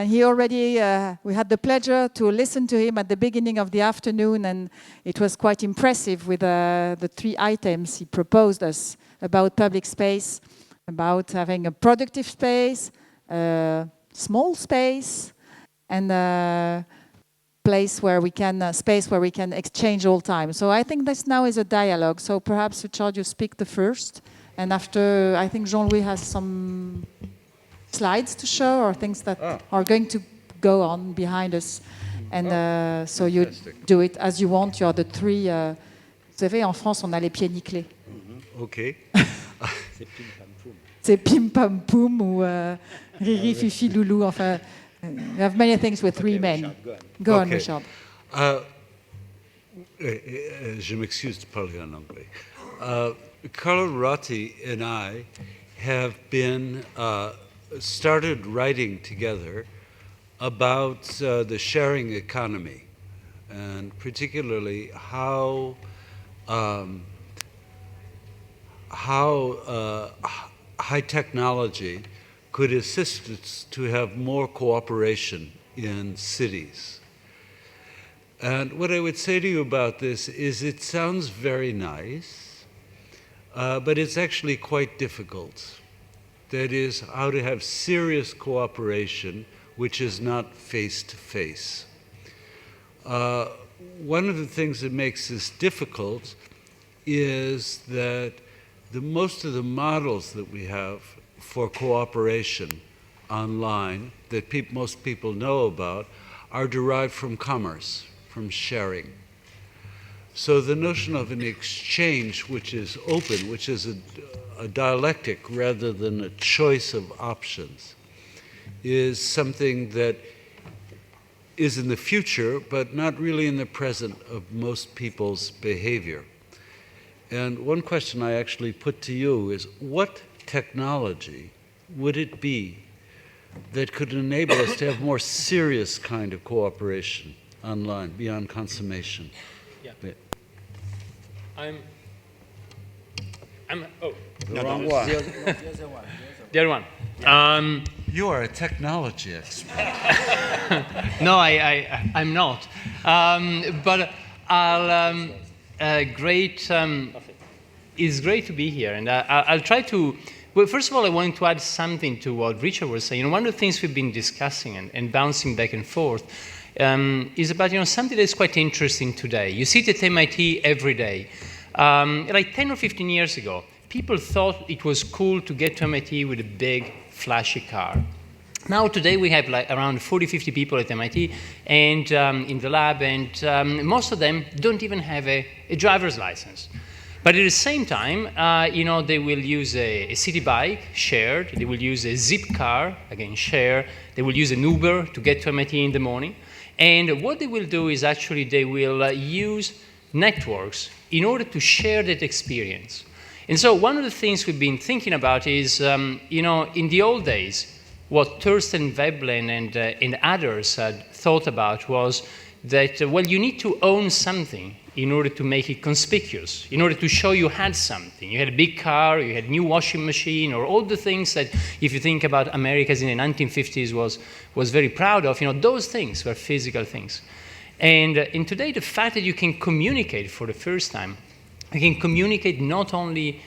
he already, we had the pleasure to listen to him at the beginning of the afternoon, and it was quite impressive with the 3 items he proposed us about public space, about having a productive space, a small space, and a place where we can, space where we can exchange all time. So I think this now is a dialogue. So perhaps, Richard, you speak the first, and after, I think Jean-Louis has some slides to show, or things that are going to go on behind us. And so you do it as you want. You are the 3. Vous savez, en France, on a les pieds nickelés. Okay. C'est pim pam poum ou riri fifi loulou. Enfin, we have many things with 3 men. Richard, go on, Richard. Je m'excuse de parler en anglais. Carlo Ratti and I have been started writing together about the sharing economy, and particularly how high technology could assist us to have more cooperation in cities. And what I would say to you about this is it sounds very nice, but it's actually quite difficult. That is, how to have serious cooperation which is not face-to-face. One of the things that makes this difficult is that most of the models that we have for cooperation online that most people know about are derived from commerce, from sharing. So the notion of an exchange which is open, which is a dialectic rather than a choice of options, is something that is in the future, but not really in the present of most people's behavior. And one question I actually put to you is, what technology would it be that could enable us to have more serious kind of cooperation online, beyond consummation? Yeah. The wrong one. The other one. You are a technology expert. No, I'm not. But I'll, it's great to be here, and I'll try to. Well, first of all, I wanted to add something to what Richard was saying. One of the things we've been discussing and bouncing back and forth is about something that's quite interesting today. You see it at MIT every day. Like 10 or 15 years ago, people thought it was cool to get to MIT with a big, flashy car. Now, today, we have like around 40, 50 people at MIT and in the lab, and most of them don't even have a driver's license. But at the same time, they will use a city bike, shared. They will use a Zip car, again, share. They will use an Uber to get to MIT in the morning. And what they will do is actually they will use networks in order to share that experience. And so one of the things we've been thinking about is, in the old days, what Thorsten Veblen and others had thought about was that, well, you need to own something in order to make it conspicuous, in order to show you had something. You had a big car, you had a new washing machine, or all the things that, if you think about Americas in the 1950s, was very proud of. Those things were physical things. And in today, the fact that you can communicate for the first time, you can communicate not only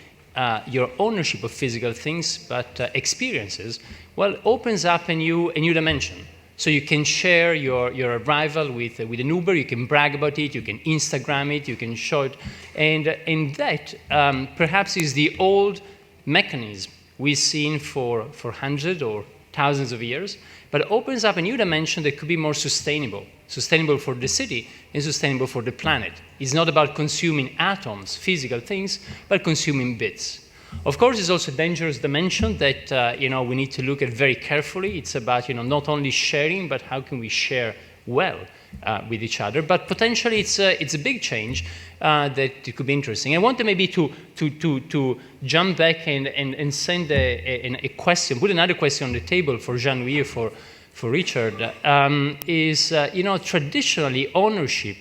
your ownership of physical things, but experiences, well, opens up a new dimension. So you can share your arrival with an Uber, you can brag about it, you can Instagram it, you can show it. And that perhaps is the old mechanism we've seen for hundreds or thousands of years, but opens up a new dimension that could be more sustainable for the city and sustainable for the planet. It's not about consuming atoms, physical things, but consuming bits. Of course, it's also a dangerous dimension that we need to look at very carefully. It's about not only sharing, but how can we share well with each other. But potentially, it's a big change that it could be interesting. I wanted maybe to jump back and send a question, put another question on the table for Jean-Louis or for Richard. Traditionally ownership.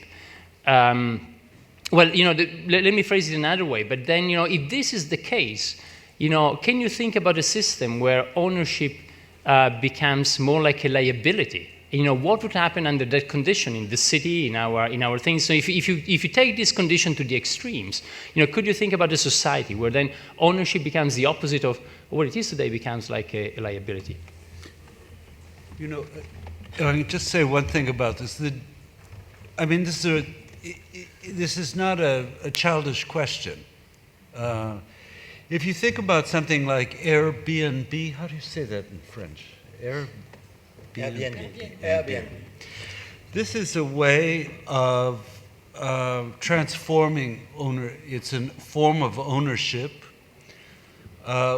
Well, let me phrase it another way. But then, if this is the case, can you think about a system where ownership becomes more like a liability. What would happen under that condition in the city, in our things? So if you take this condition to the extremes, could you think about a society where then ownership becomes the opposite of what it is today, becomes like a liability? I can just say one thing about this. This is not a childish question. If you think about something like Airbnb, how do you say that in French? Airbnb. This is a way of transforming it's a form of ownership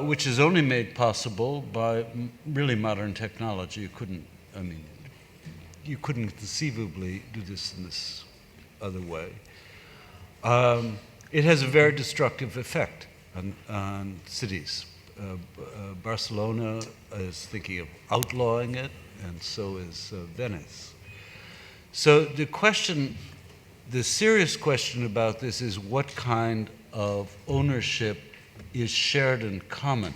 which is only made possible by really modern technology. You couldn't conceivably do this in this other way. It has a very destructive effect on cities. Barcelona is thinking of outlawing it, and so is Venice. So the serious question about this is what kind of ownership is shared in common?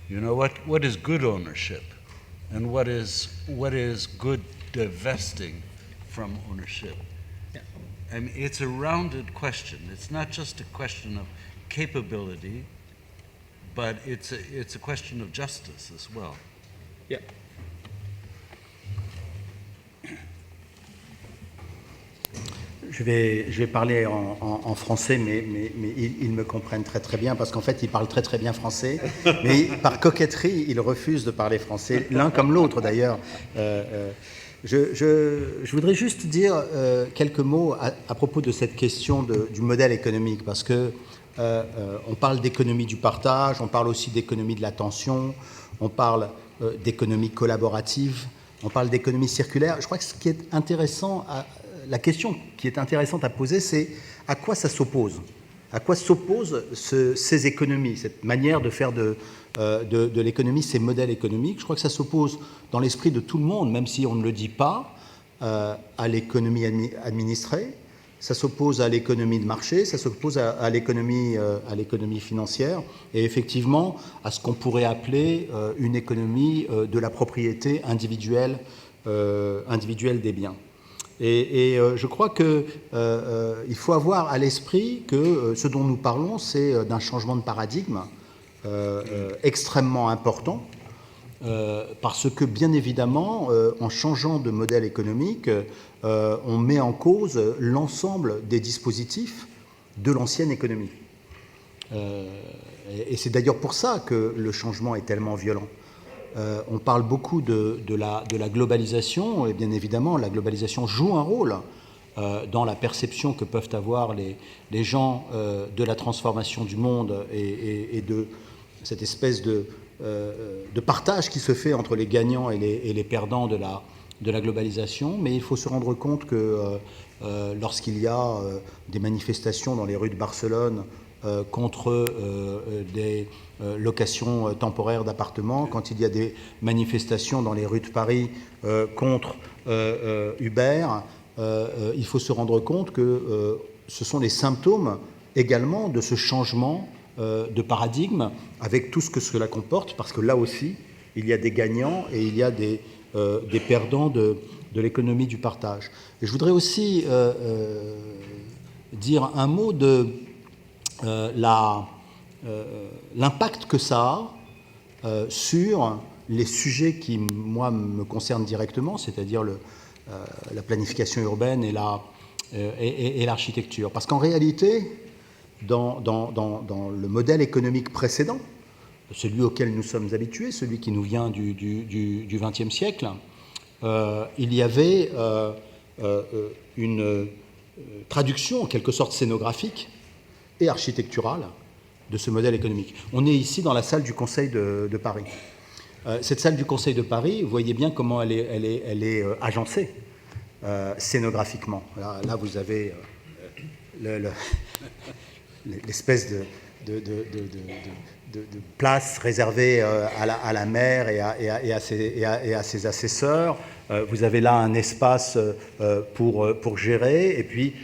What is good ownership, and what is good divesting from ownership? Yeah. It's a rounded question. It's not just a question of capability, but it's a question of justice as well. Yeah. Je vais parler en français, mais ils me comprennent très très bien, parce qu'en fait, ils parlent très très bien français, mais par coquetterie, ils refusent de parler français, l'un comme l'autre d'ailleurs. Je voudrais juste dire quelques mots à propos de cette question du modèle économique, parce que on parle d'économie du partage, on parle aussi d'économie de l'attention, on parle d'économie collaborative, on parle d'économie circulaire. Je crois que ce qui est intéressant, la question qui est intéressante à poser, c'est à quoi ça s'oppose ? À quoi s'opposent ces économies, cette manière de faire de l'économie, ces modèles économiques ? Je crois que ça s'oppose dans l'esprit de tout le monde, même si on ne le dit pas, à l'économie administrée. Ça s'oppose à l'économie de marché, ça s'oppose à l'économie financière et effectivement à ce qu'on pourrait appeler une économie de la propriété individuelle des biens. Et je crois qu'il faut avoir à l'esprit que ce dont nous parlons, c'est d'un changement de paradigme extrêmement important, parce que bien évidemment, en changeant de modèle économique, on met en cause l'ensemble des dispositifs de l'ancienne économie. Et c'est d'ailleurs pour ça que le changement est tellement violent. On parle beaucoup de la globalisation, et bien évidemment, la globalisation joue un rôle dans la perception que peuvent avoir les gens de la transformation du monde et de cette espèce de partage qui se fait entre les gagnants et les perdants de la globalisation. Mais il faut se rendre compte que lorsqu'il y a des manifestations dans les rues de Barcelone contre des locations temporaires d'appartements, quand il y a des manifestations dans les rues de Paris contre Uber, il faut se rendre compte que ce sont les symptômes également de ce changement de paradigme, avec tout ce que cela comporte, parce que là aussi, il y a des gagnants et il y a des perdants de l'économie du partage. Et je voudrais aussi dire un mot de l'impact que ça a sur les sujets qui, moi, me concernent directement, c'est-à-dire la planification urbaine et l'architecture. Parce qu'en réalité, dans le modèle économique précédent, celui auquel nous sommes habitués, celui qui nous vient du XXe siècle, il y avait une traduction en quelque sorte scénographique et architecturale de ce modèle économique. On est ici dans la salle du Conseil de Paris. Cette salle du Conseil de Paris, vous voyez bien comment elle est agencée scénographiquement. Là, vous avez l'espèce de place réservée à la mer et à ses assesseurs. Vous avez là un espace pour gérer, et puis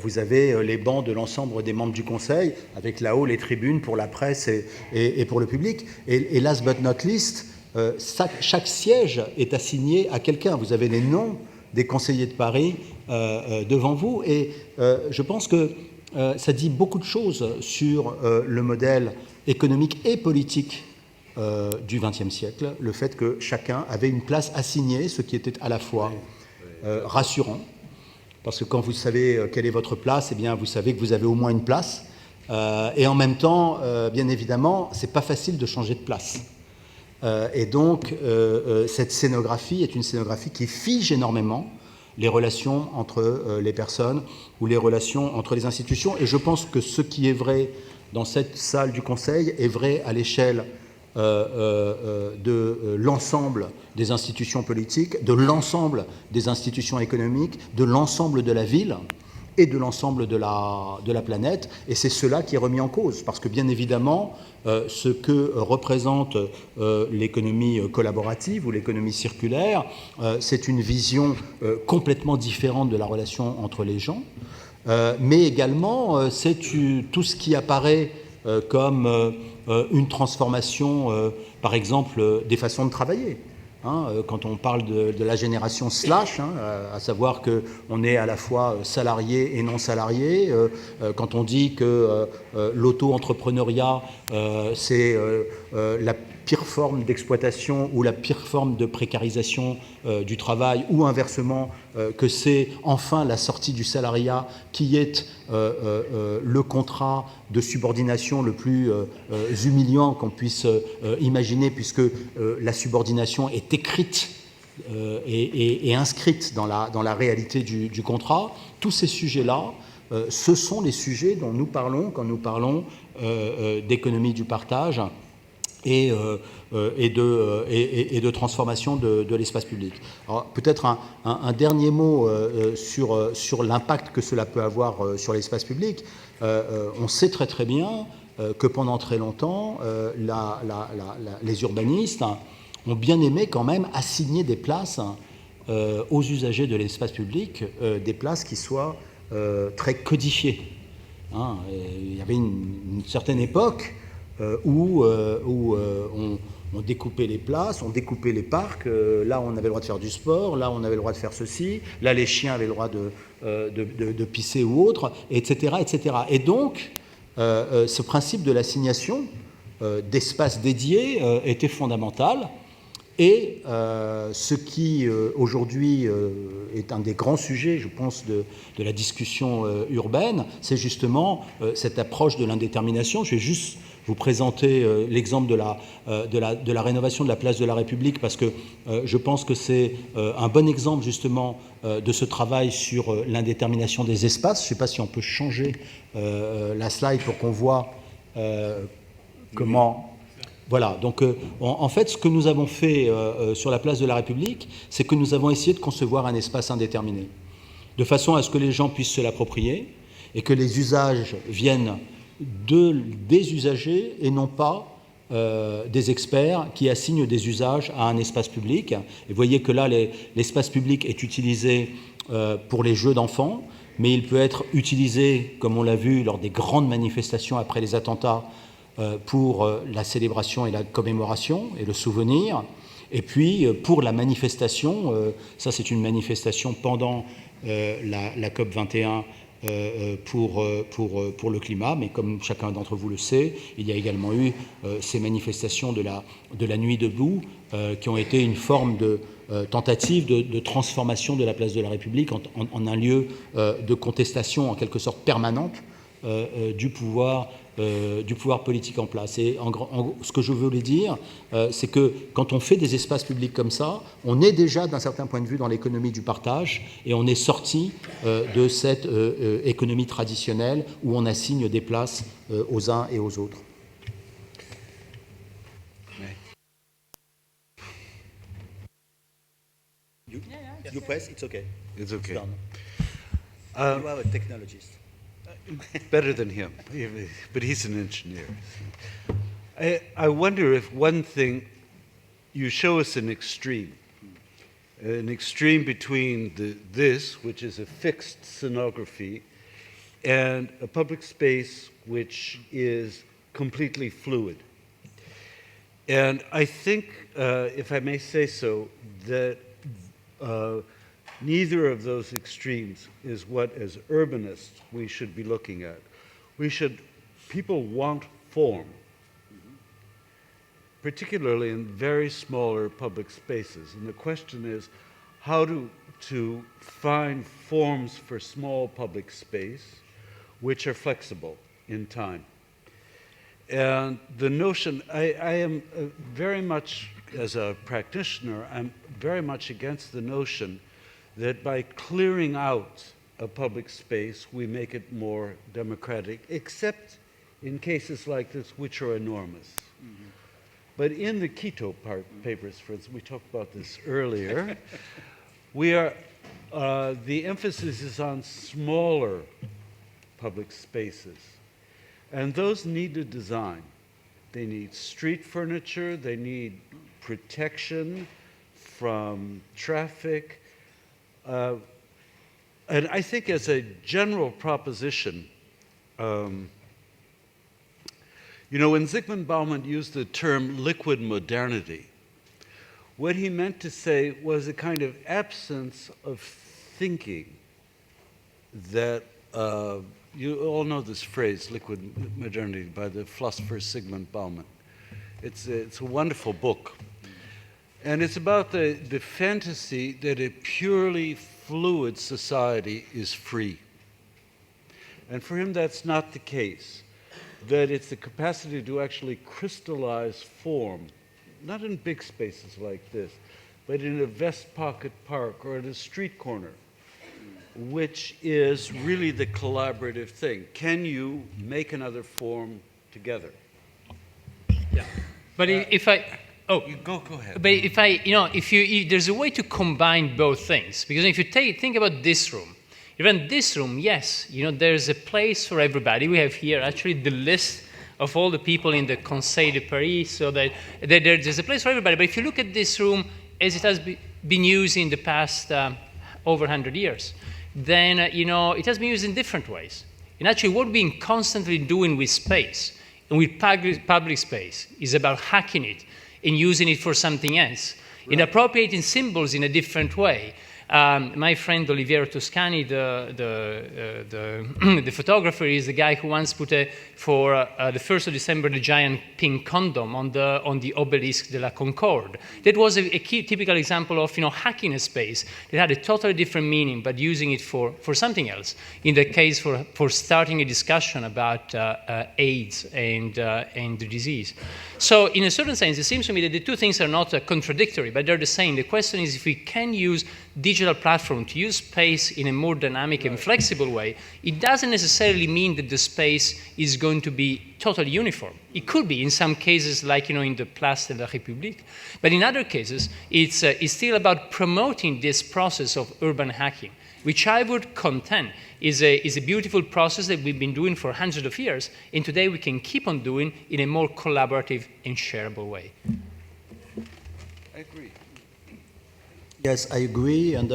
vous avez les bancs de l'ensemble des membres du Conseil, avec là-haut les tribunes pour la presse et pour le public. Et last but not least, chaque siège est assigné à quelqu'un. Vous avez les noms des conseillers de Paris devant vous, et je pense que ça dit beaucoup de choses sur le modèle économique et politique du XXe siècle, le fait que chacun avait une place assignée, ce qui était à la fois rassurant, parce que quand vous savez quelle est votre place, eh bien vous savez que vous avez au moins une place, et en même temps, bien évidemment, c'est pas facile de changer de place. Et donc, cette scénographie est une scénographie qui fige énormément les relations entre les personnes ou les relations entre les institutions. Et je pense que ce qui est vrai dans cette salle du Conseil est vrai à l'échelle de l'ensemble des institutions politiques, de l'ensemble des institutions économiques, de l'ensemble de la ville et de l'ensemble de la planète. Et c'est cela qui est remis en cause, parce que bien évidemment, ce que représente l'économie collaborative ou l'économie circulaire, c'est une vision complètement différente de la relation entre les gens, mais également c'est tout ce qui apparaît comme une transformation, par exemple, des façons de travailler. Quand on parle de la génération slash, à savoir qu'on est à la fois salarié et non salarié, quand on dit que l'auto-entrepreneuriat, c'est la pire forme d'exploitation ou la pire forme de précarisation du travail, ou inversement, que c'est enfin la sortie du salariat qui est le contrat de subordination le plus humiliant qu'on puisse imaginer, puisque la subordination est écrite et inscrite dans la réalité du contrat. Tous ces sujets-là, ce sont les sujets dont nous parlons quand nous parlons d'économie du partage et de transformation de l'espace public. Alors, peut-être un dernier mot sur l'impact que cela peut avoir sur l'espace public. On sait très très bien que pendant très longtemps, les urbanistes ont bien aimé quand même assigner des places aux usagers de l'espace public, des places qui soient très codifiées. Il y avait une certaine époque où on découpait les places, on découpait les parcs, là on avait le droit de faire du sport, là on avait le droit de faire ceci, là les chiens avaient le droit de pisser ou autre, etc. etc. Et donc, ce principe de l'assignation d'espaces dédiés était fondamental. Et ce qui aujourd'hui est un des grands sujets, je pense, de la discussion urbaine, c'est justement cette approche de l'indétermination. Je vais juste vous présenter l'exemple de la rénovation de la place de la République, parce que je pense que c'est un bon exemple justement de ce travail sur l'indétermination des espaces. Je ne sais pas si on peut changer la slide pour qu'on voit comment... Voilà, donc en fait, ce que nous avons fait sur la place de la République, c'est que nous avons essayé de concevoir un espace indéterminé, de façon à ce que les gens puissent se l'approprier et que les usages viennent des usagers et non pas des experts qui assignent des usages à un espace public. Et vous voyez que là, l'espace public est utilisé pour les jeux d'enfants, mais il peut être utilisé, comme on l'a vu lors des grandes manifestations après les attentats, pour la célébration et la commémoration et le souvenir, et puis pour la manifestation, ça c'est une manifestation pendant la COP 21 pour le climat, mais comme chacun d'entre vous le sait, il y a également eu ces manifestations de la nuit debout qui ont été une forme de tentative de transformation de la place de la République en un lieu de contestation en quelque sorte permanente du pouvoir politique en place. Et ce que je voulais dire, c'est que quand on fait des espaces publics comme ça, on est déjà d'un certain point de vue dans l'économie du partage, et on est sorti de cette économie traditionnelle où on assigne des places aux uns et aux autres. You press, it's okay. It's okay. You are a technologist. Better than him, but he's an engineer. I wonder if one thing, you show us an extreme between this, which is a fixed scenography, and a public space which is completely fluid. And I think, if I may say so, that neither of those extremes is what, as urbanists, we should be looking at. People want form, particularly in very smaller public spaces. And the question is how to find forms for small public space which are flexible in time. And the notion, I am very much, as a practitioner, I'm very much against the notion that by clearing out a public space, we make it more democratic, except in cases like this, which are enormous. Mm-hmm. But in the Quito papers, for instance, we talked about this earlier, the emphasis is on smaller public spaces. And those need a design. They need street furniture, they need protection from traffic. And I think as a general proposition, when Zygmunt Bauman used the term liquid modernity, what he meant to say was a kind of absence of thinking that, you all know this phrase, liquid modernity, by the philosopher Zygmunt Bauman. It's a wonderful book. And it's about the fantasy that a purely fluid society is free. And for him, that's not the case. That it's the capacity to actually crystallize form, not in big spaces like this, but in a vest pocket park or at a street corner, which is really the collaborative thing. Can you make another form together? Yeah. But if I... Oh, you go ahead. But if there's a way to combine both things, because if you think about this room, even this room, yes, there's a place for everybody. We have here actually the list of all the people in the Conseil de Paris, so that there's a place for everybody. But if you look at this room as it has been used in the past over 100 years, then it has been used in different ways. And actually, what we've been constantly doing with space and with public space is about hacking it and using it for something else, and appropriating symbols in a different way. My friend Oliviero Toscani, the photographer, is the guy who once put for the 1st of December the giant pink condom on the obelisk de la Concorde. That was a typical example of hacking a space that had a totally different meaning, but using it for something else. In the case for starting a discussion about AIDS and the disease. So in a certain sense, it seems to me that the two things are not contradictory, but they're the same. The question is if we can use digital platform to use space in a more dynamic and flexible way, it doesn't necessarily mean that the space is going to be totally uniform. It could be in some cases, like in the Place de la République, but in other cases, it's still about promoting this process of urban hacking, which I would contend is a beautiful process that we've been doing for hundreds of years, and today we can keep on doing in a more collaborative and shareable way. I agree. Yes, I agree, and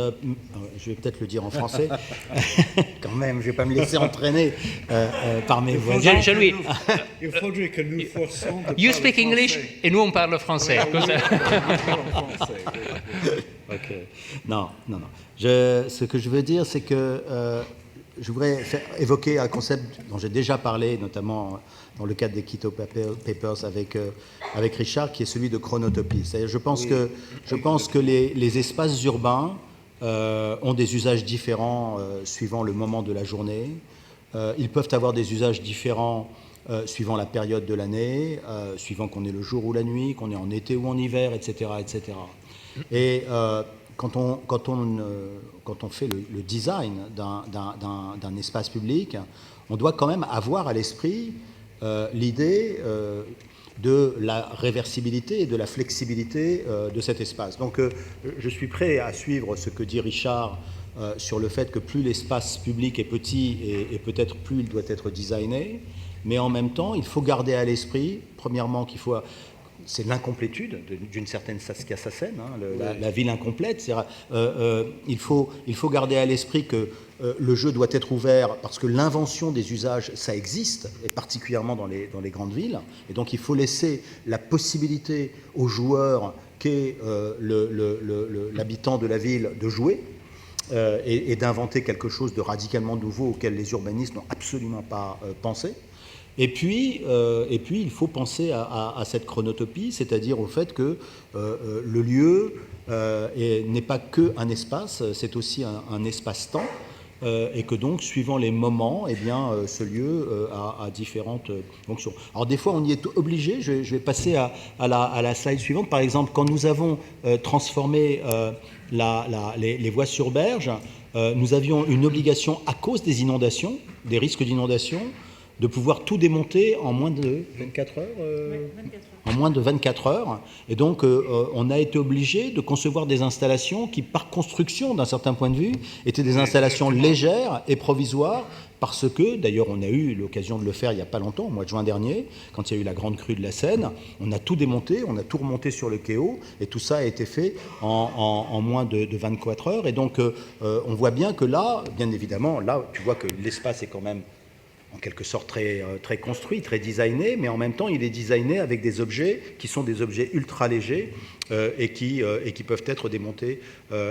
je vais peut-être le dire en français, quand même, je ne vais pas me laisser entraîner par mes voisins. Jean-Louis, Il faudrait que nous forcions de you speak English et nous on parle français. Okay. Non. Ce que je veux dire, c'est que je voudrais évoquer un concept dont j'ai déjà parlé, notamment dans le cadre des Quito Papers avec Richard, qui est celui de chronotopie. C'est-à-dire, je pense que les espaces urbains ont des usages différents suivant le moment de la journée. Ils peuvent avoir des usages différents suivant la période de l'année, suivant qu'on est le jour ou la nuit, qu'on est en été ou en hiver, etc. etc. Et quand on fait le design d'un espace public, on doit quand même avoir à l'esprit l'idée de la réversibilité et de la flexibilité de cet espace. Donc je suis prêt à suivre ce que dit Richard sur le fait que plus l'espace public est petit et peut-être plus il doit être designé, mais en même temps il faut garder à l'esprit, premièrement, qu'il faut c'est l'incomplétude d'une certaine Saskia Sassen, hein, la ville incomplète. Il faut garder à l'esprit que le jeu doit être ouvert parce que l'invention des usages, ça existe, et particulièrement dans les grandes villes. Et donc il faut laisser la possibilité aux joueurs qu'est l'habitant de la ville de jouer et d'inventer quelque chose de radicalement nouveau auquel les urbanistes n'ont absolument pas pensé. Et puis, il faut penser à cette chronotopie, c'est-à-dire au fait que le lieu n'est pas qu'un espace, c'est aussi un espace-temps, et que donc, suivant les moments, eh bien, ce lieu a différentes fonctions. Alors des fois, on y est obligé. Je vais passer à la slide suivante. Par exemple, quand nous avons transformé les voies sur berge, nous avions une obligation à cause des inondations, des risques d'inondation, de pouvoir tout démonter en moins de 24 heures. En moins de 24 heures. Et donc, on a été obligé de concevoir des installations qui, par construction, d'un certain point de vue, étaient des installations légères et provisoires, parce que, d'ailleurs, on a eu l'occasion de le faire il n'y a pas longtemps, au mois de juin dernier, quand il y a eu la grande crue de la Seine. On a tout démonté, on a tout remonté sur le Kéo, et tout ça a été fait en moins de 24 heures. Et donc, on voit bien que là, bien évidemment, là, tu vois que l'espace est quand même en quelque sorte très construit, très designé, mais en même temps, il est designé avec des objets qui sont des objets ultra légers et qui peuvent être démontés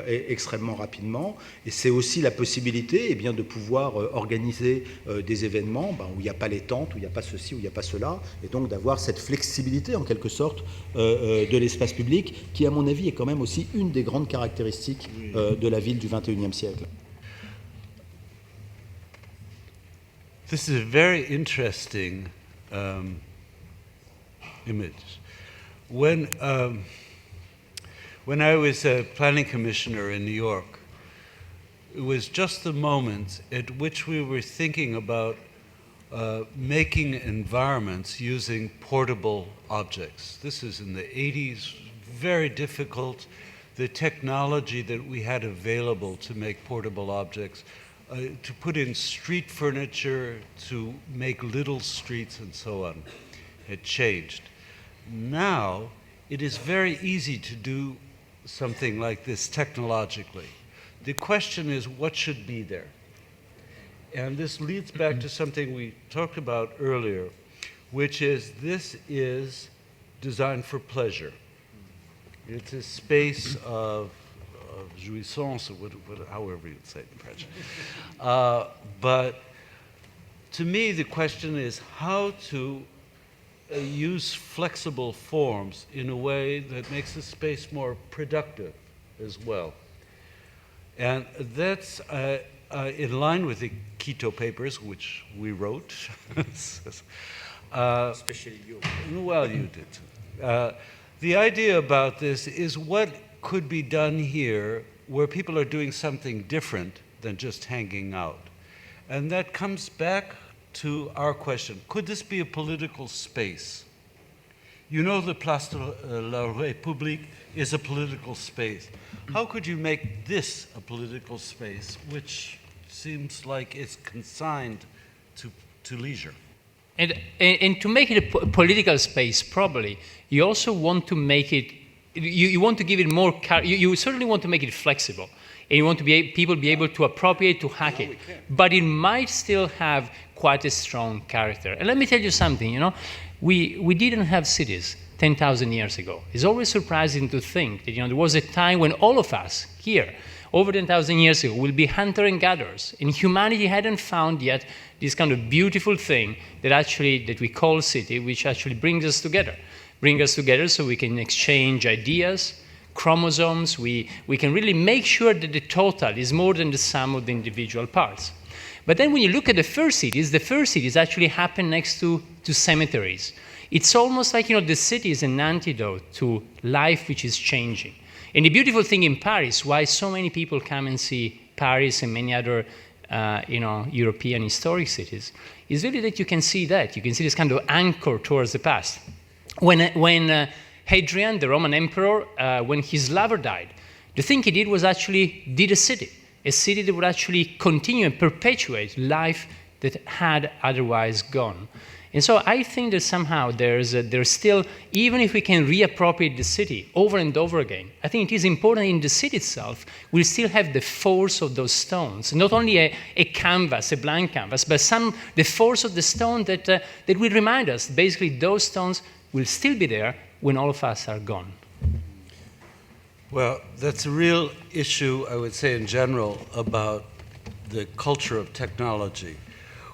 extrêmement rapidement. Et c'est aussi la possibilité eh bien, de pouvoir organiser des événements où il n'y a pas les tentes, où il n'y a pas ceci, où il n'y a pas cela, et donc d'avoir cette flexibilité, en quelque sorte, de l'espace public, qui, à mon avis, est quand même aussi une des grandes caractéristiques de la ville du XXIe siècle. This is a very interesting image. When I was a planning commissioner in New York, it was just the moment at which we were thinking about making environments using portable objects. This is in the 80s, very difficult. The technology that we had available to make portable objects, to put in street furniture, to make little streets and so on, had changed. Now, it is very easy to do something like this technologically. The question is, what should be there? And this leads back to something we talked about earlier, which is this is designed for pleasure. It's a space of jouissance, however you'd say it in French. But to me, the question is how to use flexible forms in a way that makes the space more productive as well. And that's in line with the Quito Papers, which we wrote. Especially you. Well, you did. The idea about this is what could be done here where people are doing something different than just hanging out. And that comes back to our question, could this be a political space? You know the Place de la République is a political space. How could you make this a political space, which seems like it's consigned to leisure? And to make it a political space, probably, you also want to make it, you want to give it more, you certainly want to make it flexible. And you want to people be able to appropriate, to hack it. But it might still have quite a strong character. And let me tell you something, you know, we didn't have cities 10,000 years ago. It's always surprising to think that, you know, there was a time when all of us here, over 10,000 years ago, will be hunter and gatherers. And humanity hadn't found yet this kind of beautiful thing that we call city, which actually brings us together. Bring us together so we can exchange ideas, chromosomes. We can really make sure that the total is more than the sum of the individual parts. But then when you look at the first cities actually happen next to cemeteries. It's almost like, you know, the city is an antidote to life which is changing. And the beautiful thing in Paris, why so many people come and see Paris and many other European historic cities, is really that you can see that. You can see this kind of anchor towards the past. When Hadrian, the Roman emperor, when his lover died, the thing he did was actually did a city that would actually continue and perpetuate life that had otherwise gone. And so I think that somehow there's still, even if we can reappropriate the city over and over again, I think it is important in the city itself, we still have the force of those stones, not only a canvas, a blank canvas, but the force of the stone that will remind us, basically those stones will still be there when all of us are gone. Well, that's a real issue, I would say, in general, about the culture of technology,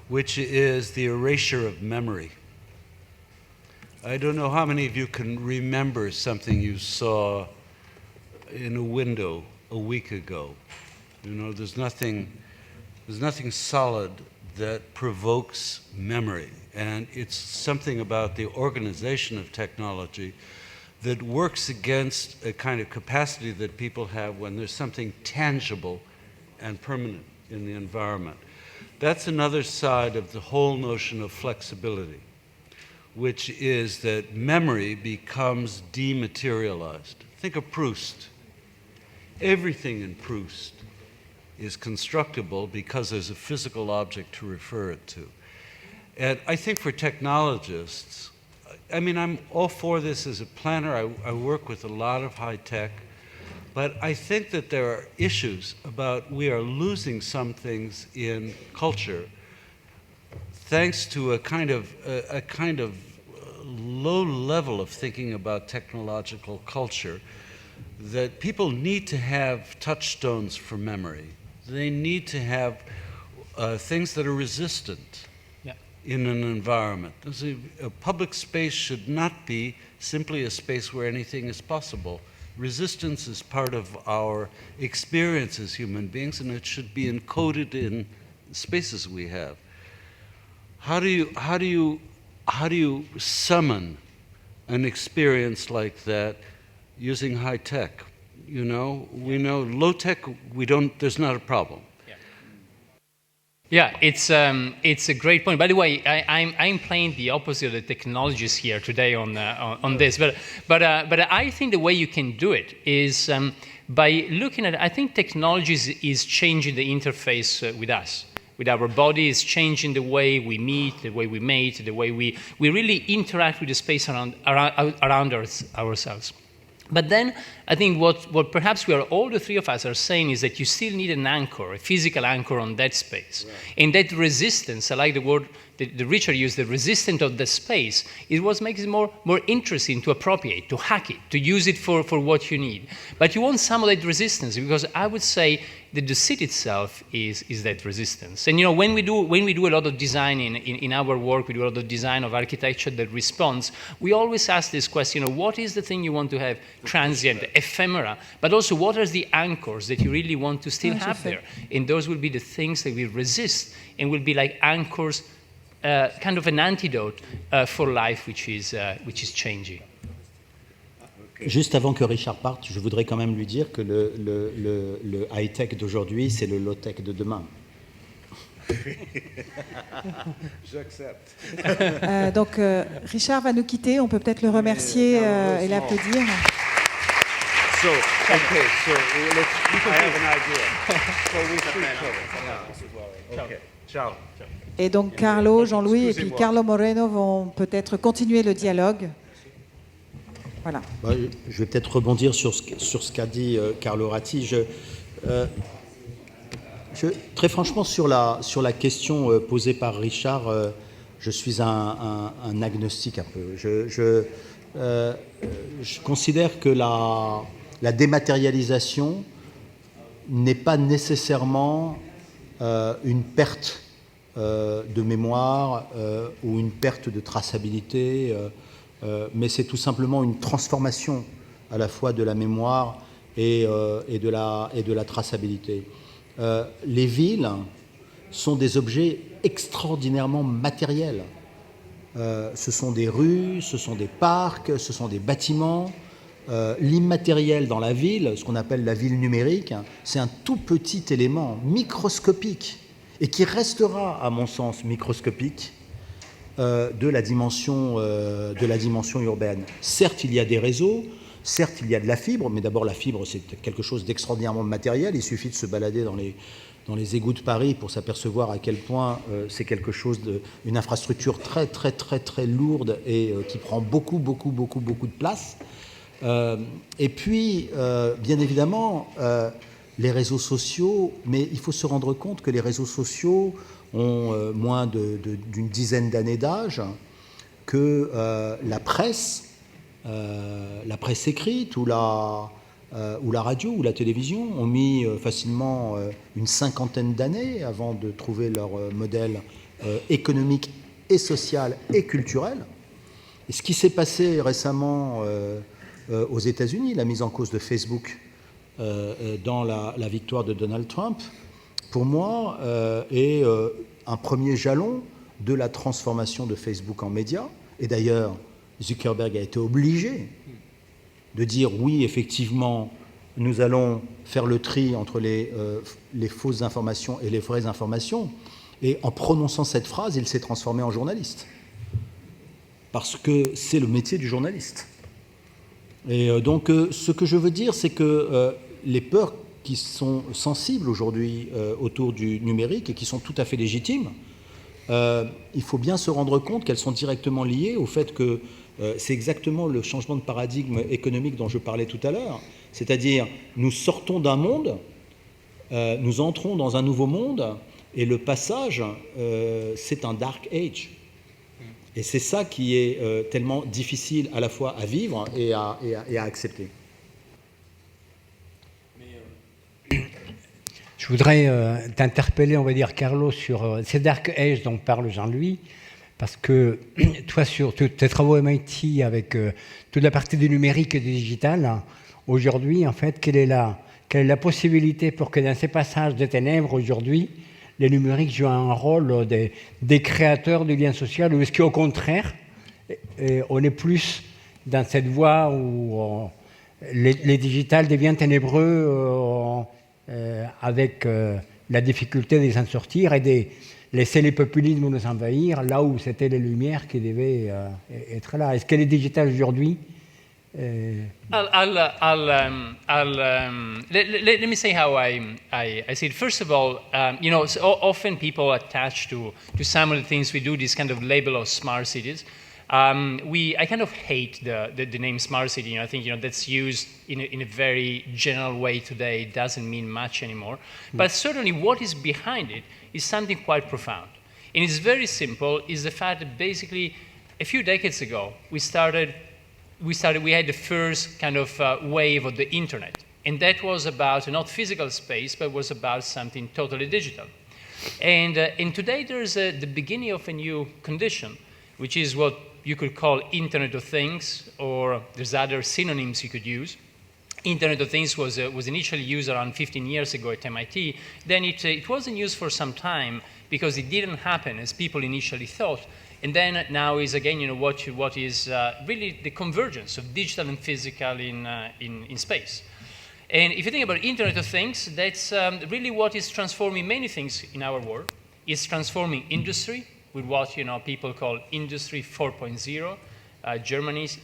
which is the erasure of memory. I don't know how many of you can remember something you saw in a window a week ago. You know, there's nothing solid that provokes memory. And it's something about the organization of technology that works against a kind of capacity that people have when there's something tangible and permanent in the environment. That's another side of the whole notion of flexibility, which is that memory becomes dematerialized. Think of Proust. Everything in Proust is constructible because there's a physical object to refer it to. And I think for technologists, I mean, I'm all for this as a planner. I work with a lot of high tech. But I think that there are issues about we are losing some things in culture thanks to a kind of low level of thinking about technological culture, that people need to have touchstones for memory. They need to have things that are resistant in an environment. A public space should not be simply a space where anything is possible. Resistance is part of our experience as human beings, and it should be encoded in spaces we have. How do you summon an experience like that using high tech? You know, we know low tech. There's not a problem. Yeah, it's a great point. By the way, I'm playing the opposite of the technologies here today on this, but I think the way you can do it is by looking at. I think technology is changing the interface with us, with our body. Is changing the way we meet, the way we mate, the way we really interact with the space around ourselves. But then I think what perhaps all the three of us are saying is that you still need an anchor, a physical anchor on that space. Right. And that resistance, I like the word that Richard used, the resistance of the space, is what makes it more interesting to appropriate, to hack it, to use it for what you need. But you want some of that resistance, because I would say that the city itself is that resistance. And you know, when we do a lot of design in our work, we do a lot of design of architecture that responds, we always ask this question, you know, what is the thing you want to have transient, ephemera, but also what are the anchors that you really want to still have there? And those will be the things that will resist and will be like anchors, kind of an antidote for life which is changing. Juste avant que Richard parte, je voudrais quand même lui dire que le high-tech d'aujourd'hui, c'est le low-tech de demain. J'accepte. Donc, Richard va nous quitter. On peut peut-être le remercier et l'applaudir. So, okay, so I have an idea. So we should Okay, ciao. Et donc, Carlo, Jean-Louis et puis Carlo Moreno vont peut-être continuer le dialogue. Voilà. Je vais peut-être rebondir sur ce qu'a dit Carlo Ratti. Très franchement, sur la question posée par Richard, je suis un agnostique un peu. Je considère que la dématérialisation n'est pas nécessairement une perte de mémoire ou une perte de traçabilité, mais c'est tout simplement une transformation à la fois de la mémoire et de la traçabilité. Les villes sont des objets extraordinairement matériels. Ce sont des rues, ce sont des parcs, ce sont des bâtiments. L'immatériel dans la ville, ce qu'on appelle la ville numérique, c'est un tout petit élément microscopique et qui restera, à mon sens, microscopique de la dimension urbaine. Certes, il y a des réseaux, certes, il y a de la fibre, mais d'abord la fibre, c'est quelque chose d'extraordinairement matériel. Il suffit de se balader dans les égouts de Paris pour s'apercevoir à quel point c'est quelque chose une infrastructure très, très, très, très lourde et qui prend beaucoup, beaucoup, beaucoup, beaucoup de place. Et puis, bien évidemment, les réseaux sociaux, mais il faut se rendre compte que les réseaux sociaux ont moins d'une dizaine d'années d'âge, que la presse écrite ou la radio ou la télévision ont mis facilement une cinquantaine d'années avant de trouver leur modèle économique et social et culturel. Et ce qui s'est passé récemment aux États-Unis, la mise en cause de Facebook dans la victoire de Donald Trump, pour moi, est un premier jalon de la transformation de Facebook en média. Et d'ailleurs, Zuckerberg a été obligé de dire oui, effectivement, nous allons faire le tri entre les fausses informations et les vraies informations. Et en prononçant cette phrase, il s'est transformé en journaliste. Parce que c'est le métier du journaliste. Et donc, ce que je veux dire, c'est que les peurs qui sont sensibles aujourd'hui autour du numérique et qui sont tout à fait légitimes, il faut bien se rendre compte qu'elles sont directement liées au fait que c'est exactement le changement de paradigme économique dont je parlais tout à l'heure. C'est-à-dire, nous sortons d'un monde, nous entrons dans un nouveau monde, et le passage, c'est un dark age. Et c'est ça qui est tellement difficile à la fois à vivre et à accepter. Je voudrais t'interpeller, on va dire, Carlo, sur ces dark age dont parle Jean-Louis, parce que toi, sur tes travaux MIT avec toute la partie du numérique et du digital, aujourd'hui, en fait, quelle est la possibilité pour que dans ces passages des ténèbres, aujourd'hui, les numériques jouent un rôle des créateurs du lien social, ou est-ce qu'au contraire, on est plus dans cette voie où les digitales deviennent ténébreux avec la difficulté de s'en sortir et de laisser les populismes nous envahir là où c'était les lumières qui devaient être là. Est-ce que les digitales aujourd'hui let me say how I see it. First of all, so often people attach to some of the things we do this kind of label of smart cities. I kind of hate the name smart city. I think that's used in a very general way today. It doesn't mean much anymore. But certainly, what is behind it is something quite profound, and it's very simple. Is the fact that basically, a few decades ago, we had the first kind of wave of the internet. And that was about not physical space, but was about something totally digital. And today there's the beginning of a new condition, which is what you could call Internet of Things, or there's other synonyms you could use. Internet of Things was initially used around 15 years ago at MIT. Then it wasn't used for some time because it didn't happen as people initially thought. And then now is again, what is really the convergence of digital and physical in space. And if you think about Internet of Things, that's really what is transforming many things in our world. It's transforming industry with what people call Industry 4.0. Germans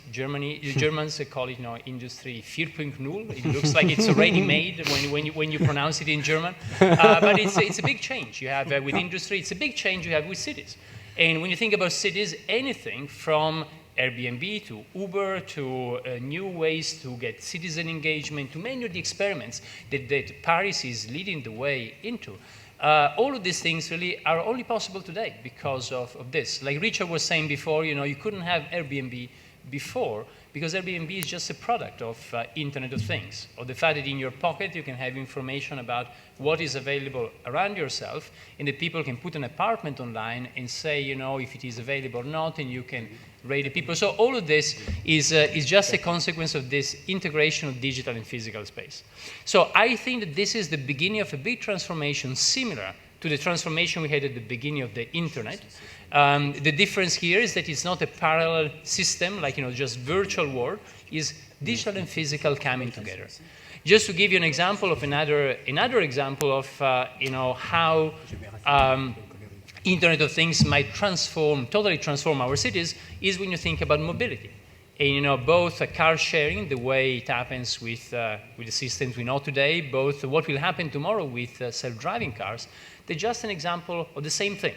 call it Industry 4.0. It looks like it's already made when you pronounce it in German. But it's a big change you have with industry. It's a big change you have with cities. And when you think about cities, anything from Airbnb to Uber to new ways to get citizen engagement to many of the experiments that Paris is leading the way into, all of these things really are only possible today because of this. Like Richard was saying before, you couldn't have Airbnb before because Airbnb is just a product of Internet of Things, or the fact that in your pocket you can have information about what is available around yourself, and that people can put an apartment online and say, if it is available or not, and you can rate the people. So all of this is just a consequence of this integration of digital and physical space. So I think that this is the beginning of a big transformation similar to the transformation we had at the beginning of the internet. The difference here is that it's not a parallel system, like just virtual world. Is digital and physical coming together. Just to give you an example of another example of how Internet of Things might totally transform our cities, is when you think about mobility. And both car sharing, the way it happens with the systems we know today, both what will happen tomorrow with self-driving cars, they're just an example of the same thing.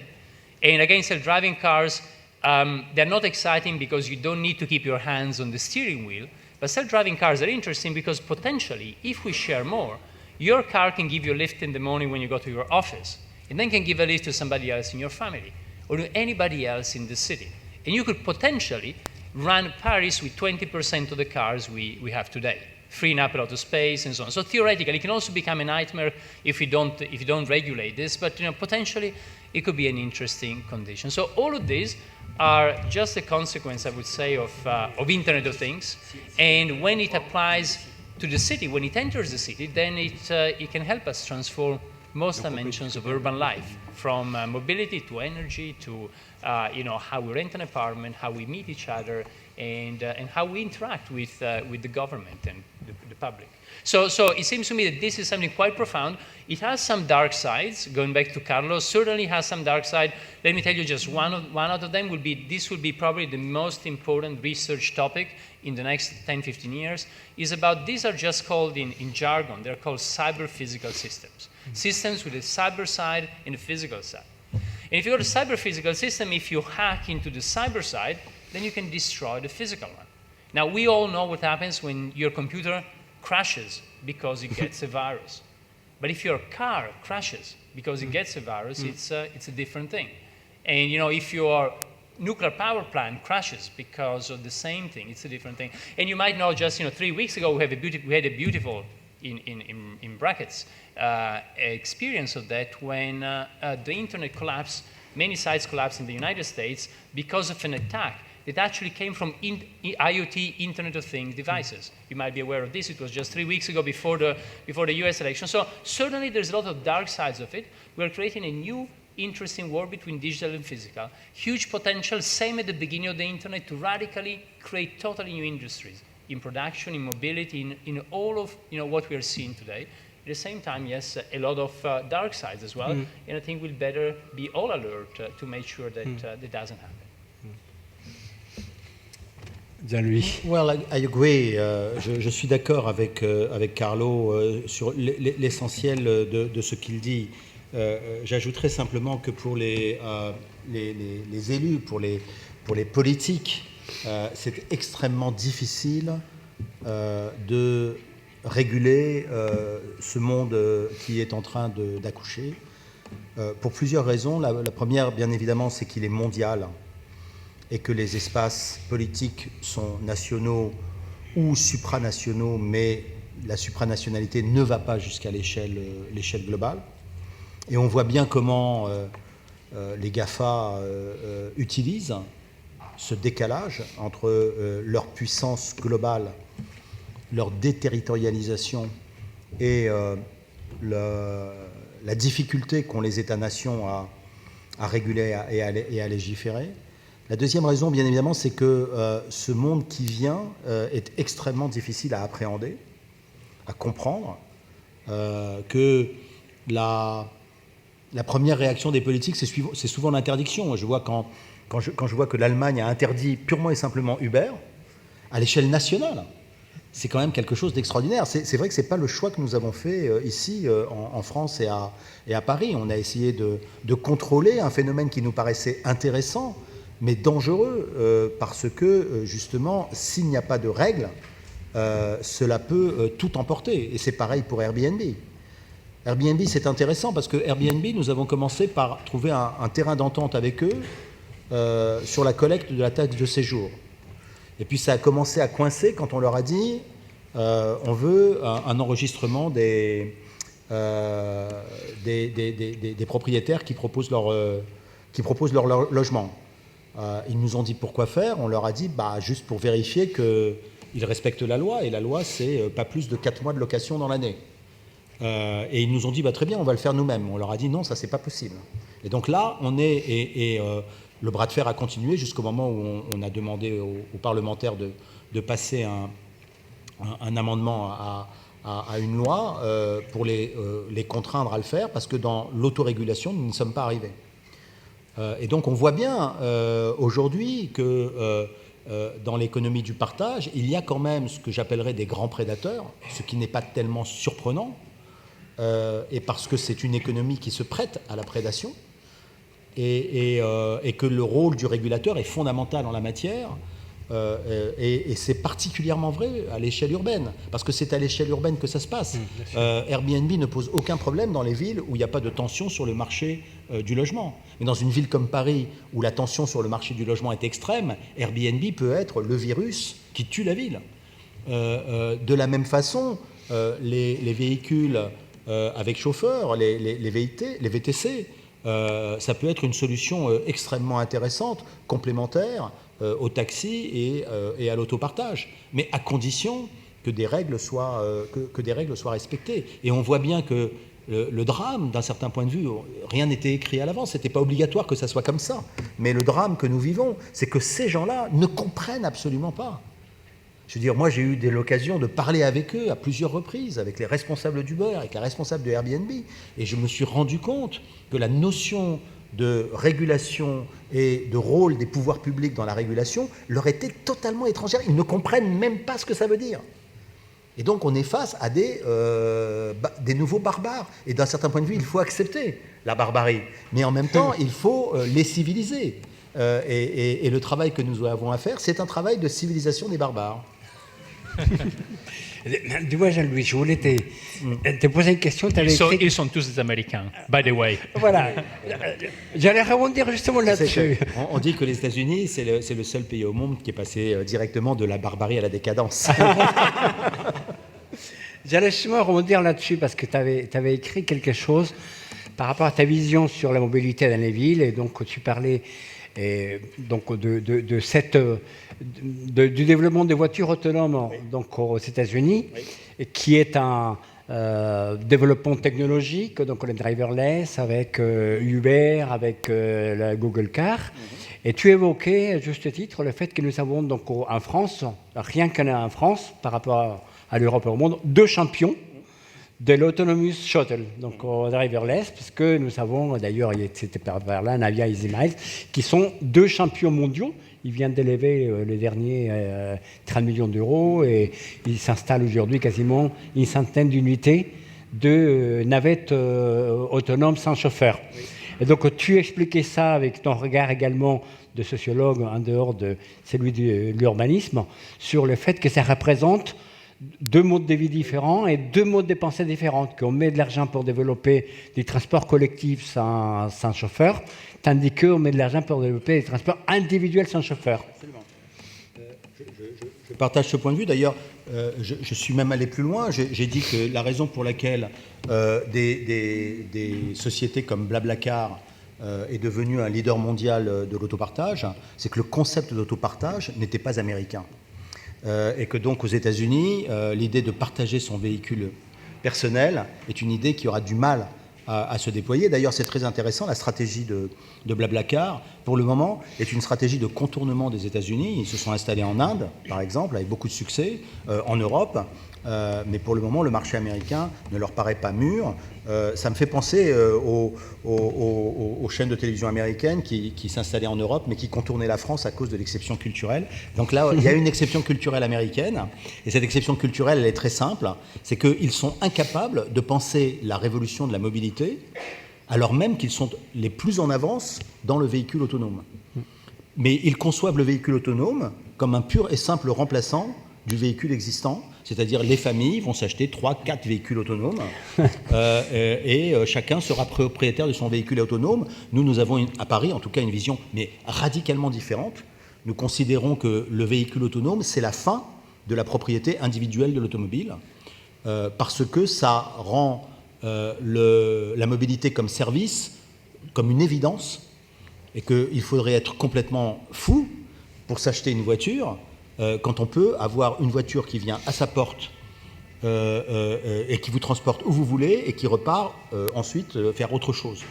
And again, self-driving cars, they're not exciting because you don't need to keep your hands on the steering wheel, but self-driving cars are interesting because potentially, if we share more, your car can give you a lift in the morning when you go to your office, and then can give a lift to somebody else in your family, or to anybody else in the city. And you could potentially run Paris with 20% of the cars we have today, freeing up a lot of space and so on. So theoretically, it can also become a nightmare if you don't regulate this, but potentially it could be an interesting condition. So all of these are just a consequence, I would say, of Internet of Things. And when it applies to the city, when it enters the city, then it can help us transform most dimensions of urban life, from mobility to energy to how we rent an apartment, how we meet each other, and how we interact with the government and the public. So it seems to me that this is something quite profound. It has some dark sides. Going back to Carlos, certainly has some dark side. Let me tell you just one out of them. This will be probably the most important research topic in the next 10, 15 years, is about, these are just called in jargon, they're called cyber-physical systems. Systems with a cyber side and a physical side. And if you go to cyber-physical system, if you hack into the cyber side, then you can destroy the physical one. Now, we all know what happens when your computer crashes because it gets a virus. But if your car crashes because it gets a virus, it's a different thing. And if your nuclear power plant crashes because of the same thing, it's a different thing. And you might know, just 3 weeks ago, we had a beautiful, in brackets, experience of that when the internet collapsed. Many sites collapsed in the United States because of an attack that actually came from IoT, Internet of Things devices. You might be aware of this. It was just 3 weeks ago before the US election. So certainly there's a lot of dark sides of it. We're creating a new interesting world between digital and physical. Huge potential, same at the beginning of the internet, to radically create totally new industries in production, in mobility, in all of what we are seeing today. At the same time, yes, a lot of dark sides as well. And I think we'll better be all alert to make sure that that doesn't happen. Jean-Louis. Well, I agree. Je suis d'accord avec Carlo sur l'essentiel de ce qu'il dit. J'ajouterais simplement que pour les élus, pour les politiques, c'est extrêmement difficile de réguler ce monde qui est en train d'accoucher, pour plusieurs raisons. La première, bien évidemment, c'est qu'il est mondial et que les espaces politiques sont nationaux ou supranationaux, mais la supranationalité ne va pas jusqu'à l'échelle globale. Et on voit bien comment les GAFA utilisent ce décalage entre leur puissance globale, leur déterritorialisation et la difficulté qu'ont les États-nations à réguler et à légiférer. La deuxième raison, bien évidemment, c'est que ce monde qui vient est extrêmement difficile à appréhender, à comprendre, que la première réaction des politiques, c'est souvent l'interdiction. Je vois quand je vois que l'Allemagne a interdit purement et simplement Uber, à l'échelle nationale, c'est quand même quelque chose d'extraordinaire. C'est vrai que ce n'est pas le choix que nous avons fait ici, en France et à Paris. On a essayé de contrôler un phénomène qui nous paraissait intéressant, mais dangereux, parce que, justement, s'il n'y a pas de règles, cela peut tout emporter. Et c'est pareil pour Airbnb. Airbnb, c'est intéressant parce que Airbnb, nous avons commencé par trouver un terrain d'entente avec eux sur la collecte de la taxe de séjour. Et puis ça a commencé à coincer quand on leur a dit on veut un enregistrement des propriétaires qui proposent leur logement. Ils nous ont dit pourquoi faire. On leur a dit juste pour vérifier qu'ils respectent la loi. Et la loi, c'est pas plus de 4 mois de location dans l'année. Et ils nous ont dit très bien, on va le faire nous-mêmes. On leur a dit non, ça c'est pas possible. Et donc là, on est le bras de fer a continué jusqu'au moment où on a demandé aux parlementaires de passer un amendement à une loi pour les contraindre à le faire, parce que dans l'autorégulation, nous n'y sommes pas arrivés. Et donc on voit bien aujourd'hui que dans l'économie du partage, il y a quand même ce que j'appellerais des grands prédateurs, ce qui n'est pas tellement surprenant, et parce que c'est une économie qui se prête à la prédation, et que le rôle du régulateur est fondamental en la matière. Et c'est particulièrement vrai à l'échelle urbaine, parce que c'est à l'échelle urbaine que ça se passe. Airbnb ne pose aucun problème dans les villes où il n'y a pas de tension sur le marché du logement. Mais dans une ville comme Paris, où la tension sur le marché du logement est extrême, Airbnb peut être le virus qui tue la ville. De la même façon, les véhicules avec chauffeur, les VTC, ça peut être une solution extrêmement intéressante, complémentaire, au taxi et à l'autopartage, mais à condition que des règles soient respectées. Et on voit bien que le drame, d'un certain point de vue, rien n'était écrit à l'avance, c'était pas obligatoire que ça soit comme ça. Mais le drame que nous vivons, c'est que ces gens-là ne comprennent absolument pas. Je veux dire, moi j'ai eu l'occasion de parler avec eux à plusieurs reprises, avec les responsables d'Uber, avec la responsable de Airbnb, et je me suis rendu compte que la notion de régulation et de rôle des pouvoirs publics dans la régulation leur était totalement étrangère. Ils ne comprennent même pas ce que ça veut dire. Et donc on est face à des nouveaux barbares. Et d'un certain point de vue, il faut accepter la barbarie. Mais en même temps, il faut les civiliser. Et le travail que nous avons à faire, c'est un travail de civilisation des barbares. Dis-moi, Jean-Louis, je voulais te poser une question. Ils sont tous des Américains, by the way. Voilà. J'allais rebondir justement là-dessus. On dit que les États-Unis, c'est le seul pays au monde qui est passé directement de la barbarie à la décadence. J'allais justement rebondir là-dessus parce que tu avais écrit quelque chose par rapport à ta vision sur la mobilité dans les villes. Et donc, tu parlais donc du développement des voitures autonomes donc aux États-Unis, qui est un développement technologique, donc le driverless avec Uber, avec la Google Car. Et tu évoquais à juste titre le fait que nous avons donc en France, rien qu'en France, par rapport à l'Europe et au monde, 2 champions de l'Autonomous Shuttle, donc au driverless, puisque nous avons, d'ailleurs, c'était par là, Navia EasyMiles, qui sont 2 champions mondiaux. Ils viennent d'élever le dernier 30 millions d'euros et ils s'installent aujourd'hui quasiment une centaine d'unités de navettes autonomes sans chauffeur. Oui. Et donc tu expliquais ça avec ton regard également de sociologue en dehors de celui de l'urbanisme sur le fait que ça représente 2 modes de vie différents et 2 modes de pensée différents, qu'on met de l'argent pour développer des transports collectifs sans chauffeur, tandis qu'on met de l'argent pour développer des transports individuels sans chauffeur. Absolument. Je partage ce point de vue. D'ailleurs, je suis même allé plus loin. J'ai dit que la raison pour laquelle des sociétés comme Blablacar est devenu un leader mondial de l'autopartage, c'est que le concept d'autopartage n'était pas américain. Et que donc aux États-Unis, l'idée de partager son véhicule personnel est une idée qui aura du mal à se déployer. D'ailleurs, c'est très intéressant, la stratégie de Blablacar, pour le moment, est une stratégie de contournement des États-Unis. Ils se sont installés en Inde, par exemple, avec beaucoup de succès, en Europe. Mais pour le moment, le marché américain ne leur paraît pas mûr. Ça me fait penser aux chaînes de télévision américaines qui s'installaient en Europe, mais qui contournaient la France à cause de l'exception culturelle. Donc là, il y a une exception culturelle américaine, et cette exception culturelle, elle est très simple, c'est qu'ils sont incapables de penser la révolution de la mobilité, alors même qu'ils sont les plus en avance dans le véhicule autonome. Mais ils conçoivent le véhicule autonome comme un pur et simple remplaçant du véhicule existant, c'est-à-dire les familles vont s'acheter 3-4 véhicules autonomes et chacun sera propriétaire de son véhicule autonome. Nous avons à Paris, en tout cas, une vision mais radicalement différente. Nous considérons que le véhicule autonome, c'est la fin de la propriété individuelle de l'automobile parce que ça rend la mobilité comme service, comme une évidence, et qu'il faudrait être complètement fou pour s'acheter une voiture quand on peut avoir une voiture qui vient à sa porte et qui vous transporte où vous voulez et qui repart ensuite faire autre chose.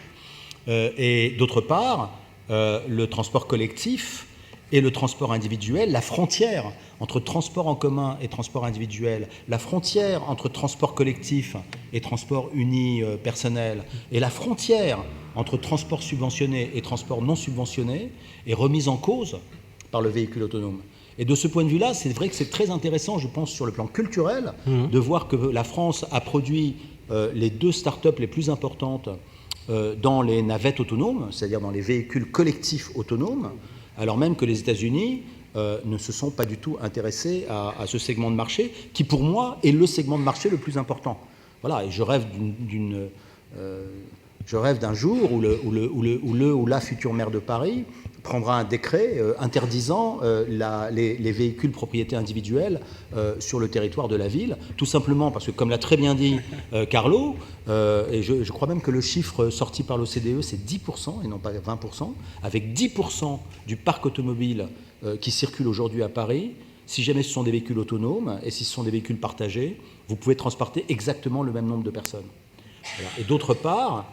Et d'autre part, le transport collectif et le transport individuel, la frontière entre transport en commun et transport individuel, la frontière entre transport collectif et transport unipersonnel, et la frontière entre transport subventionné et transport non subventionné est remise en cause par le véhicule autonome. Et de ce point de vue-là, c'est vrai que c'est très intéressant, je pense, sur le plan culturel, de voir que la France a produit les 2 startups les plus importantes dans les navettes autonomes, c'est-à-dire dans les véhicules collectifs autonomes, alors même que les États-Unis ne se sont pas du tout intéressés à ce segment de marché, qui pour moi est le segment de marché le plus important. Voilà, et je rêve d'un jour où la future maire de Paris prendra un décret interdisant les véhicules propriété individuelle sur le territoire de la ville, tout simplement parce que, comme l'a très bien dit Carlo, et je crois même que le chiffre sorti par l'OCDE, c'est 10% et non pas 20%, avec 10% du parc automobile qui circule aujourd'hui à Paris. Si jamais ce sont des véhicules autonomes et si ce sont des véhicules partagés, vous pouvez transporter exactement le même nombre de personnes. Voilà. Et d'autre part,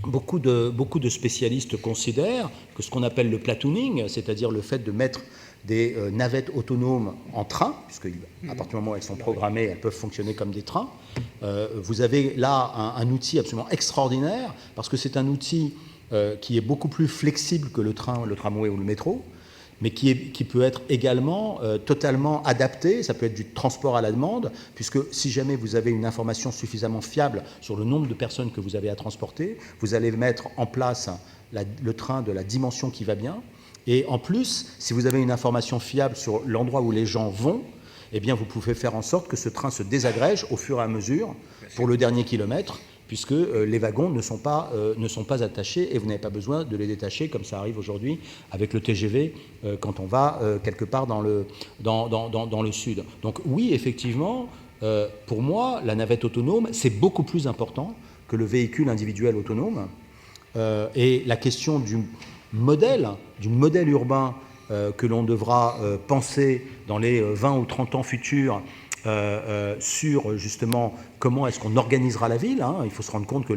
beaucoup de spécialistes considèrent que ce qu'on appelle le platooning, c'est-à-dire le fait de mettre des navettes autonomes en train, puisqu'à partir du moment où elles sont programmées, elles peuvent fonctionner comme des trains, vous avez là un outil absolument extraordinaire, parce que c'est un outil qui est beaucoup plus flexible que le train, le tramway ou le métro, mais qui peut être également totalement adapté. Ça peut être du transport à la demande, puisque si jamais vous avez une information suffisamment fiable sur le nombre de personnes que vous avez à transporter, vous allez mettre en place le train de la dimension qui va bien. Et en plus, si vous avez une information fiable sur l'endroit où les gens vont, eh bien, vous pouvez faire en sorte que ce train se désagrège au fur et à mesure pour le dernier kilomètre, puisque les wagons ne sont pas attachés et vous n'avez pas besoin de les détacher comme ça arrive aujourd'hui avec le TGV quand on va quelque part dans le sud. Donc oui, effectivement, pour moi, la navette autonome, c'est beaucoup plus important que le véhicule individuel autonome. Et la question du modèle urbain que l'on devra penser dans les 20 ou 30 ans futurs, sur justement comment est-ce qu'on organisera la ville. Il faut se rendre compte que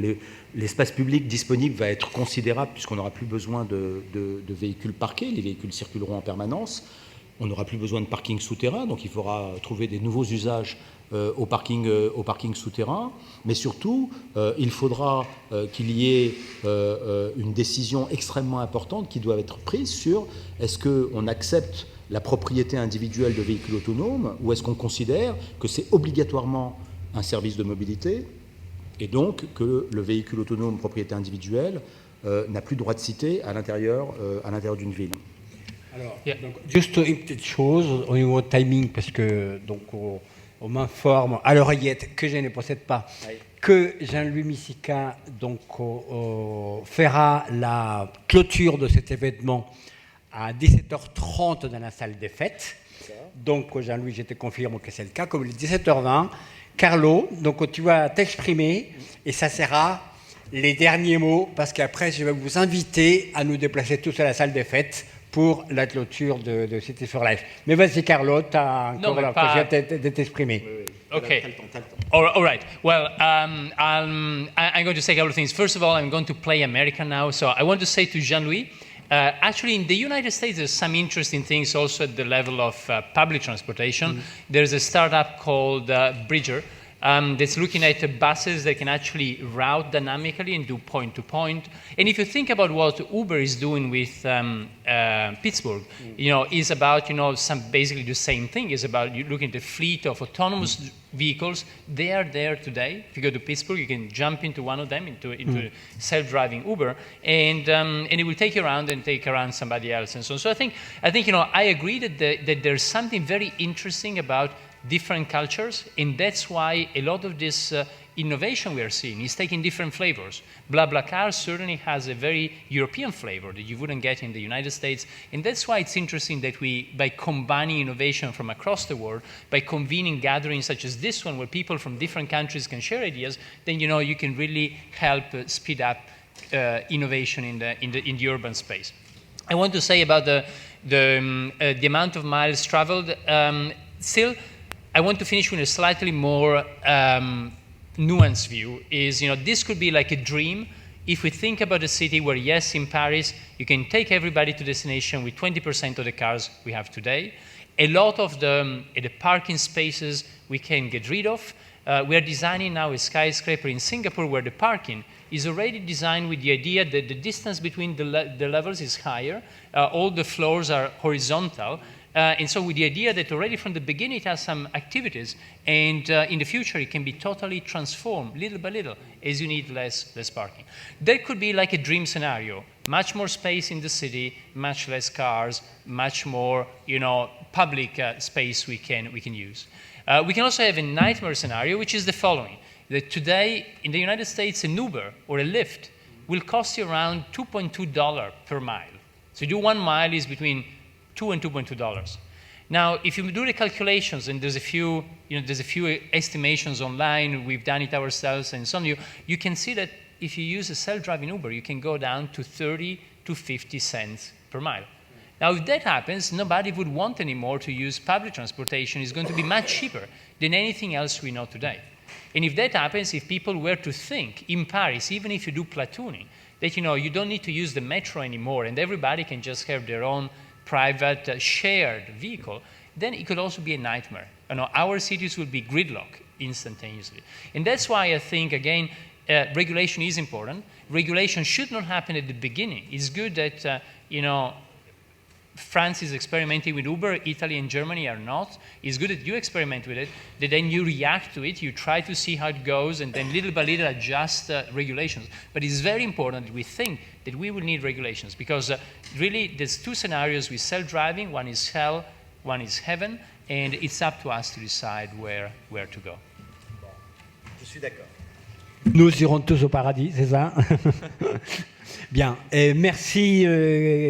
l'espace public disponible va être considérable puisqu'on n'aura plus besoin de véhicules parqués, les véhicules circuleront en permanence, on n'aura plus besoin de parking souterrain, donc il faudra trouver des nouveaux usages au parking souterrain, mais surtout il faudra qu'il y ait une décision extrêmement importante qui doit être prise sur est-ce qu'on accepte la propriété individuelle de véhicules autonomes ou est-ce qu'on considère que c'est obligatoirement un service de mobilité et donc que le véhicule autonome propriété individuelle n'a plus droit de cité à l'intérieur d'une ville. Alors, donc, juste une petite chose au niveau de timing, parce que donc, on m'informe à l'oreillette que je ne possède pas, que Jean-Louis Misica donc, fera la clôture de cet événement à 17h30 dans la salle des fêtes. Donc, Jean-Louis, je te confirme que c'est le cas. Comme il est 17h20, Carlo, donc tu vas t'exprimer et ça sera les derniers mots, parce qu'après, je vais vous inviter à nous déplacer tous à la salle des fêtes pour la clôture de City for Life. Mais vas-y, Carlo, tu as encore l'occasion de t'exprimer. Okay. All right. Well, I'm going to say a couple of things. First of all, I'm going to play American now. So I want to say to Jean-Louis, actually, in the United States, there's some interesting things also at the level of public transportation. There's a startup called Bridger that's looking at buses that can actually route dynamically and do point-to-point. And if you think about what Uber is doing with Pittsburgh, is about, basically the same thing. It's about you looking at the fleet of autonomous vehicles. They are there today. If you go to Pittsburgh, you can jump into one of them, into self-driving Uber, and it will take you around and take around somebody else. And so I think I agree that there's something very interesting about different cultures, and that's why a lot of this innovation we are seeing is taking different flavors. BlaBlaCar certainly has a very European flavor that you wouldn't get in the United States, and that's why it's interesting that we, by combining innovation from across the world, by convening gatherings such as this one where people from different countries can share ideas, then you can really help speed up innovation in the urban space. I want to say about the amount of miles traveled. Still, I want to finish with a slightly more nuanced view. This could be like a dream if we think about a city where, yes, in Paris, you can take everybody to destination with 20% of the cars we have today. A lot of the parking spaces we can get rid of. We are designing now a skyscraper in Singapore where the parking is already designed with the idea that the distance between the levels is higher. All the floors are horizontal. And so with the idea that already from the beginning it has some activities, and in the future it can be totally transformed little by little as you need less parking. That could be like a dream scenario. Much more space in the city, much less cars, much more public space we can use. We can also have a nightmare scenario, which is the following. That today in the United States an Uber or a Lyft will cost you around $2.2 per mile. So you do 1 mile is between $2 and $2.2. Now, if you do the calculations, and there's a few estimations online, we've done it ourselves, and so on, you can see that if you use a self-driving Uber, you can go down to 30 to 50 cents per mile. Now, if that happens, nobody would want anymore to use public transportation. It's going to be much cheaper than anything else we know today. And if that happens, if people were to think in Paris, even if you do platooning, that you don't need to use the metro anymore, and everybody can just have their own private shared vehicle, then it could also be a nightmare. Our cities will be gridlock instantaneously. And that's why I think, again, regulation is important. Regulation should not happen at the beginning. It's good that, France is experimenting with Uber, Italy and Germany are not. It's good that you experiment with it, that then you react to it, you try to see how it goes, and then little by little adjust regulations. But it's very important that we think that we will need regulations, because really there's 2 scenarios with self-driving. One is hell, one is heaven, and it's up to us to decide where to go. Je suis d'accord. Nous irons tous au paradis, c'est ça? Bien. Merci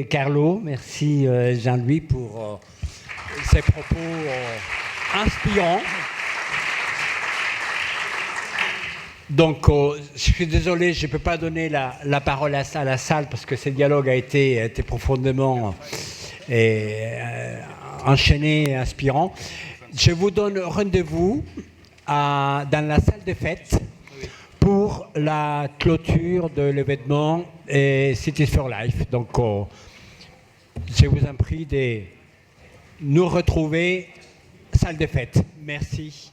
Carlo, merci Jean-Louis pour ces propos inspirants. Donc, je suis désolé, je ne peux pas donner la parole à la salle parce que ce dialogue a été profondément enchaîné et inspirant. Je vous donne rendez-vous dans la salle des fêtes pour la clôture de l'événement Cities for Life. Donc, je vous en prie de nous retrouver salle des fêtes. Merci.